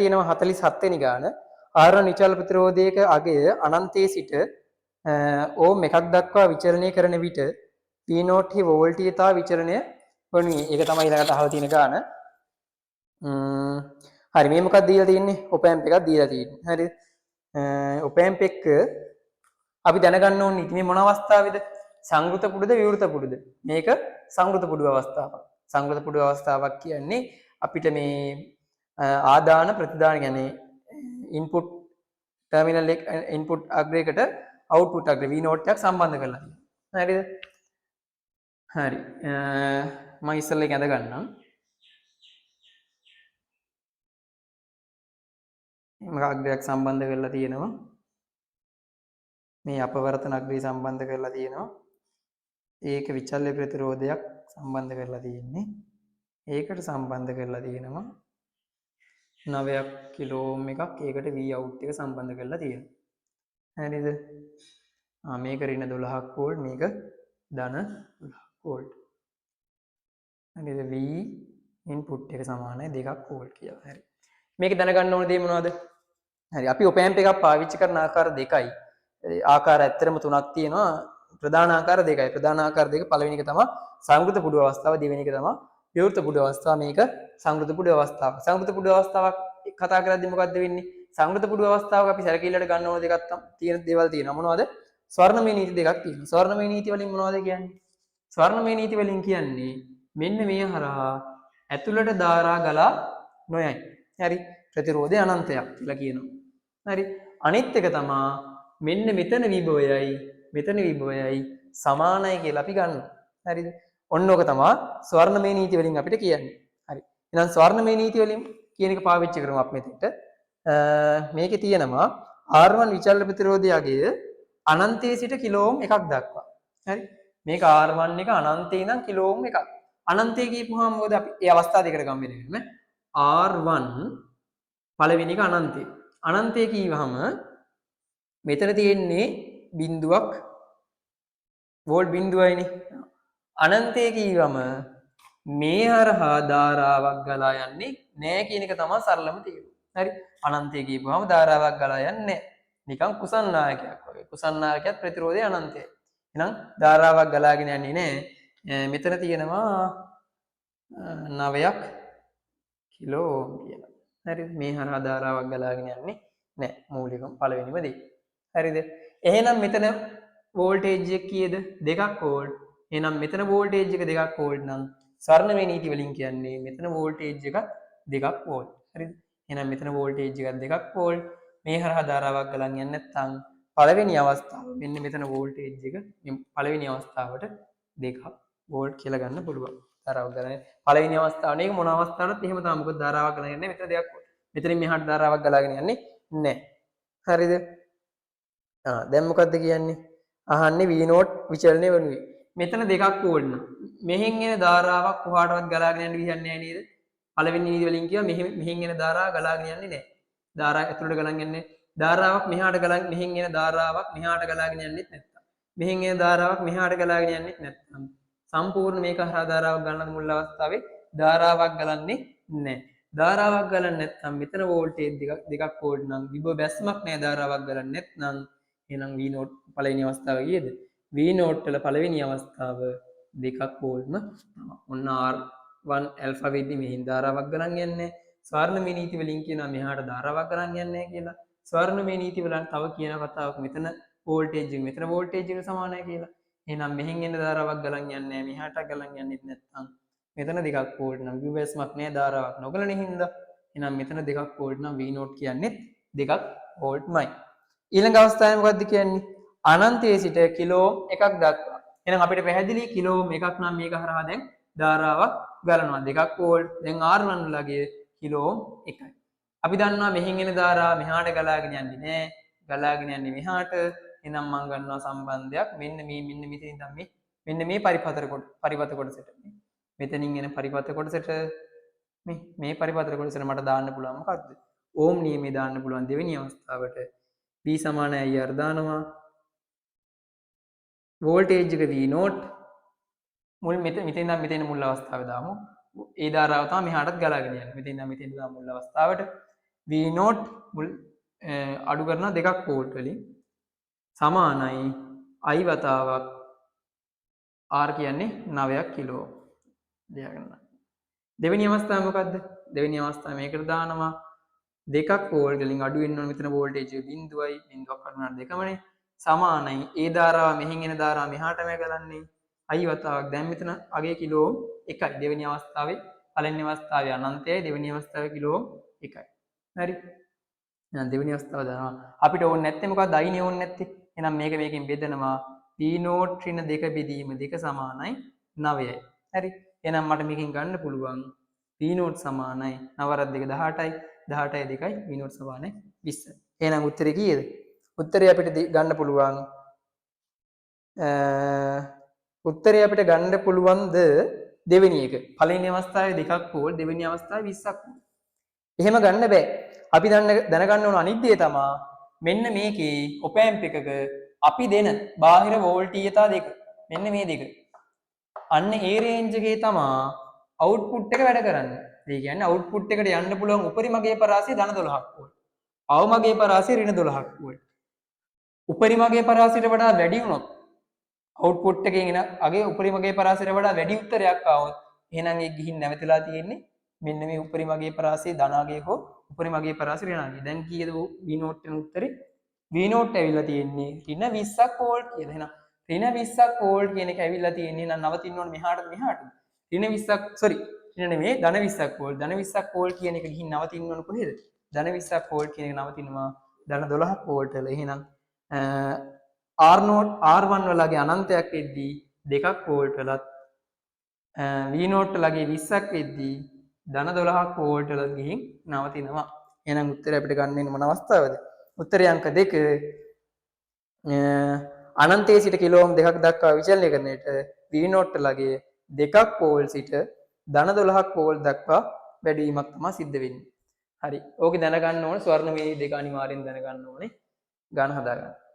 ඊළඟට තියෙනවා 47 වෙනි ගාන. R1 විචාල ප්‍රතිරෝධයක අගය අනන්තයේ සිට ඕම් එකක් දක්වා විචලනය කරන විට P0 හි වෝල්ටීයතා විචලනය වනුයේ. ඒක තමයි ඊළඟට අහලා තියෙන ගාන. හරි මේ මොකක්ද දීලා තියෙන්නේ? ඔප ඇම්ප් එකක් දීලා තියෙන්නේ. හරිද? ඔප ඇම්ප් එක අපි දැනගන්න ඕනේ ඉතින් මේ මොන අවස්ථාවේද? සංවෘත පුඩුද විවෘත පුඩුද? මේක සංවෘත පුඩු අවස්ථාවක්. සංවෘත පුඩු අවස්ථාවක් කියන්නේ අපිට මේ ආදාන ප්‍රතිදාන කියන්නේ ඉන්පුට් ටර්මිනල් එක ඉන්පුට් අග්‍රයකට අවුට්පුට් අග්‍රය V0 එකක් සම්බන්ධ කරලා තියෙනවා. හරිද? හරි. මම ඉස්සෙල්ලා ඒක ඇඳ ගන්නම්. මේක අග්‍රයක් සම්බන්ධ කරලා තියෙනවා. මේ අපවර්තන අග්‍රය සම්බන්ධ කරලා තියෙනවා. ඒක විචල්්‍ය ප්‍රතිරෝධයක් සම්බන්ධ කරලා තියෙන්නේ. ඒකට සම්බන්ධ කරලා තියෙනවා 9ක් කිලෝ ඕම් එකක්. ඒකට V out එක සම්බන්ධ කරලා තියෙනවා. හරිද? මේක ඍණ 12ක් වෝල්ට් මේක ධන 12ක් වෝල්ට්. හරිද? V ඉන්පුට් එක සමානයි 2ක් වෝල්ට් කියලා. හරි. මේක දැනගන්න ඕන දේ මොනවද? හරි. අපි ඔප ඇම්ප් එකක් පාවිච්චි කරන ආකාර දෙකයි. ආකාර ඇත්තටම තුනක් තියෙනවා. ප්‍රධාන ආකාර දෙකයි. ප්‍රධාන ආකාර දෙක පළවෙනි එක තමයි සංවෘත පුඩු අවස්ථාව, දෙවෙනි එක තමයි විවෘත පුඩු අවස්ථාව. මේක සංවෘත පුඩු අවස්ථාව. සංවෘත පුඩු අවස්ථාවක් කතා කරද්දී මොකද්ද වෙන්නේ? සංවෘත පුඩු අවස්ථාවක අපි සැලකිල්ලට ගන්න ඕන දෙකක් තියෙන දේවල් තියෙනවා. මොනවද? ස්වර්ණමය නීති දෙකක් තියෙනවා. ස්වර්ණමය නීති වලින් මොනවද කියන්නේ? ස්වර්ණමය නීති වලින් කියන්නේ මෙන්න මේ හරහා ඇතුළට ධාරා ගලා නොයයි. හරි. ප්‍රතිරෝධය අනන්තයක් කියලා කියනවා. හරි. අනිත් එක තමයි මෙන්න මෙතන විභවයයි මෙතන විභවයයි සමානයි කියලා අපි ගන්නවා. හරිද? ඔන්න ඕක තමයි ස්වර්ණමය නීති වලින් අපිට කියන්නේ. හරි. එහෙනම් ස්වර්ණමය නීති වලින් කියන එක පාවිච්චි කරමු අපි මෙතෙන්ට. මේකේ තියෙනවා R1 විචල්්‍ය ප්‍රතිරෝධයගේ අනන්තයේ සිට කිලෝ ඕම් එකක් දක්වා. හරි. මේක R1 එක අනන්තේ ඉඳන් කිලෝ ඕම් එකක්. අනන්තයේ කියපුවාම මොකද අපි ඒ අවස්ථාව දෙකට ගමු වෙනම. R1 පළවෙනි එක අනන්තය. අනන්තය කියවහම මෙතන තියෙන්නේ බිඳුවක් වෝල්ට් බිඳුවයිනේ. අනන්තය කියවම මේ හරහා ධාරාවක් ගලා යන්නේ නැහැ කියන එක තමයි සරලම තේරුම. හරි. අනන්තය කියපුවාම ධාරාවක් ගලා යන්නේ නැහැ. නිකන් කුසන්නායකයක් වගේ. කුසන්නායකයත් ප්‍රතිරෝධය අනන්තයයි. එහෙනම් ධාරාවක් ගලාගෙන යන්නේ නැහැ. මෙතන තියෙනවා 9ක් කිලෝ ඕම් කියලා. හරිද? මේ හරහා ධාරාවක් ගලාගෙන යන්නේ නැහැ. මූලිකම පළවෙනිම දේ. හරිද? එහෙනම් මෙතන වෝල්ටේජ් එක කීයද? 2ක් වෝල්ට්. එහෙනම් මෙතන වෝල්ටේජ් එක 2ක් වෝල්ට් නම් ස්වර්ණමය නීති වලින් කියන්නේ මෙතන වෝල්ටේජ් එක 2ක් වෝල්ට්. හරිද? එහෙනම් මෙතන වෝල්ටේජ් එක 2ක් වෝල්ට්. මේ හරහා ධාරාවක් ගලන් යන්නේ නැත්නම් පළවෙනි අවස්ථාව මෙන්න මෙතන වෝල්ටේජ් එක පළවෙනි අවස්ථාවට 2ක් වෝල්ට් කියලා ගන්න පුළුවන්. ධාරාවක් ගලන්නේ පළවෙනි අවස්ථාවේ මේක මොන අවස්ථාවකටත් එහෙම තමයි. මොකද ධාරාවක් ගලන් යන්නේ මෙතන 2ක් වෝල්ට්. මෙතනින් මෙහාට ධාරාවක් ගලාගෙන යන්නේ නැහැ. හරිද? දැන් මොකද්ද කියන්නේ? අහන්නේ V0 විචලනය වෙනුවේ. මෙතන 2ක් වෝල්ට් නම් මෙහෙන් එන ධාරාවක් කොහාටවත් ගලාගෙන යන්න විදිහක් නැහැ නේද? පළවෙනි නීති වලින් කියවා මෙහෙන් එන ධාරාව ගලාගෙන යන්නේ නැහැ. ධාරාව ඇතුළට ගලන් යන්නේ. ධාරාවක් මෙහාට ගලන් මෙහෙන් එන ධාරාවක් මෙහාට ගලාගෙන යන්නේත් නැත්තම්. මෙහෙන් එන ධාරාවක් මෙහාට ගලාගෙන යන්නේත් නැත්තම්. සම්පූර්ණ මේක හරහා ධාරාවක් ගන්නත් මුල් අවස්ථාවේ ධාරාවක් ගලන්නේ නැහැ. ධාරාවක් ගලන්නේ නැත්නම් මෙතන වෝල්ටේජ් දෙකක් වෝල්ට් නම් විභව බැස්මක් නැහැ. ධාරාවක් ගලන්නේ නැත්නම් එහෙනම් V0 පළවෙනි අවස්ථාව කීයද? V0 වල පළවෙනි අවස්ථාව 2ක් වෝල්ට්ම තමයි. ඔන්න R1 ඇල්ෆා වෙද්දි මෙහින් ධාරාවක් ගණන් යන්නේ. ස්වර්ණමය නීති වලින් කියනවා මෙහාට ධාරාවක් ගණන් යන්නේ නැහැ කියලා. ස්වර්ණමය නීති වලින් තව කියන කතාවක් මෙතන වෝල්ටේජ් එක මෙතන වෝල්ටේජ් එක සමානයි කියලා. එහෙනම් මෙහෙන් එන ධාරාවක් ගණන් යන්නේ නැහැ. මෙහාට ගණන් යන්නේත් නැත්නම් මෙතන 2ක් වෝල්ට් නම් විභව බැස්මක් නැහැ. ධාරාවක් නොගලන හින්දා. එහෙනම් මෙතන 2ක් වෝල්ට් නම් V0 කියන්නේ 2ක් වෝල්ට්මයි. ඊළඟ අවස්ථාවේ මොකද්ද කියන්නේ? අනන්තයේ සිට කිලෝ එකක් දක්වා. එහෙනම් අපිට පැහැදිලි කිලෝ එකක් නම් මේක හරහා දැන් ධාරාවක් ගලනවා. 2ක් වෝල්ට්. දැන් R1 වලගේ කිලෝ 1යි. අපි දන්නවා මෙහෙන් එන ධාරාව මෙහාට ගලාගෙන යන්නේ නැහැ. ගලාගෙන යන්නේ මෙහාට. එහෙනම් මම ගන්නවා සම්බන්ධයක් මෙන්න මෙතනින් ඉඳන් මෙන්න මේ පරිපත කොටසට. මෙතනින් එන පරිපත කොටසට මේ පරිපත කොටසට මට දාන්න පුළුවන් මොකද්ද? ඕම් නියමයේ දාන්න පුළුවන් දෙවෙනි අවස්ථාවට V සමානයි IR දානවා. වෝල්ටේජ් එක V0 මුල් මෙතන ඉඳන් මෙතන මුල් අවස්ථාවේ දාමු. ඒ ධාරාව තමයි මෙහාටත් ගලාගෙන යන්නේ. මෙතන ඉඳන් මෙතන දාමු මුල් අවස්ථාවට. V0 අඩු කරනවා දෙකක් වෝල්ට් වලින් සමානයි I වතාවක් R කියන්නේ 9ක් කිලෝ ලියාගන්න. දෙවෙනි අවස්ථාව මොකද්ද? දෙවෙනි අවස්ථාව මේකට දානවා දෙකක් වෝල්ට් වලින් අඩු වෙන්න ඕන මෙතන වෝල්ටේජ් එක 0යි 0ක් අඩු දෙකමනේ සමානයි ඒ ධාරාව මෙහෙන් එන ධාරාව මෙහාටම ගලන්නේ I වතාවක් දැන් මෙතන අගේ කිලෝ 1යි දෙවෙනි අවස්ථාවේ පළවෙනි අවස්ථාවේ අනන්තයයි දෙවෙනි අවස්ථාවේ කිලෝ 1යි හරි එහෙනම් දෙවෙනි අවස්ථාව දානවා අපිට ඕනේ නැත්තේ මොකක්ද අයිනේ ඕනේ නැත්තේ එහෙනම් මේක මේකෙන් බෙදනවා V0 ඍණ 2 බෙදීම 2 සමානයි 9යි හරි එහෙනම් මට මේකෙන් ගන්න පුළුවන් V0 සමානයි 9 2 18යි 18යි 2යි V0 සමානයි 20යි එහෙනම් උත්තරේ කීයද උත්තරේ අපිට ගන්න පුළුවන් උත්තරේ අපිට ගන්න පුළුවන්ද දෙවෙනි එක පළවෙනි අවස්ථාවේ දෙකක් වෝල්ට් දෙවෙනි අවස්ථාවේ 20ක් එහෙම ගන්න බෑ අපි දැනගන්න ඕන අනිත් දේ තමයි මෙන්න මේකේ ඔප ඇම්ප් එකක අපි දෙන බාහිර වෝල්ටීයතා දෙක මෙන්න මේ දෙක අන්න ඒ රේන්ජ් එකේ තමයි අවුට්පුට් එක වැඩ කරන්නේ ඒ කියන්නේ අවුට්පුට් එකට යන්න පුළුවන් උපරිමගේ පරාසය ධන 12ක් වෝල්ට් අවමගේ පරාසය ඍණ 12ක් වෝල්ට් උපරිමගේ පරාසයට වඩා වැඩි වුණොත් අවුට්පුට් එකෙන් එන අගේ උපරිමගේ පරාසයට වඩා වැඩි උත්තරයක් ආවොත් එහෙනම් ඒක ගිහින් නැවතලා තියෙන්නේ මෙන්න මේ උපරිමගේ පරාසය ධනාගේ හෝ උපරිමගේ පරාසය ඍණාගේ දැන් කීයද V0 වෙන උත්තරේ V0 ඇවිල්ලා තියෙන්නේ ඍණ 20ක් වෝල්ට් කියලා එහෙනම් ඍණ 20ක් වෝල්ට් කියන එක ඇවිල්ලා තියෙන්නේ නම් නවතින්න ඕනේ මෙහාට ඍණ 20ක් සෝරි ඍණ නෙමෙයි ධන 20ක් වෝල්ට් ධන 20ක් වෝල්ට් කියන එක ගිහින් නවතින්න ඕන කොහෙද ධන 20ක් වෝල්ට් කියන එක නවතිනවා ධන 12ක් වෝල්ට් වල එහෙනම් R0 R1 වලගේ අනන්තයක් වෙද්දී දෙකක් වෝල්ට් වලත් V0 වලගේ 20ක් වෙද්දී ධන 12ක් වෝල්ට් වලත් ගිහින් නවතිනවා. එහෙනම් උත්තරය අපිට ගන්න වෙන මොන අවස්ථාවද? උත්තරය අංක 2 අනන්තයේ සිට කිලෝම් 2ක් දක්වා විචලනය කරන්නට V0 වලගේ දෙකක් වෝල්ට් සිට ධන 12ක් වෝල්ට් දක්වා වැඩි වීමක් තමයි සිද්ධ වෙන්නේ. හරි. ඕකේ දැනගන්න ඕනේ ස්වර්ණමය දෙක අනිවාර්යෙන් දැනගන්න ඕනේ. ගාන හදාගන්න.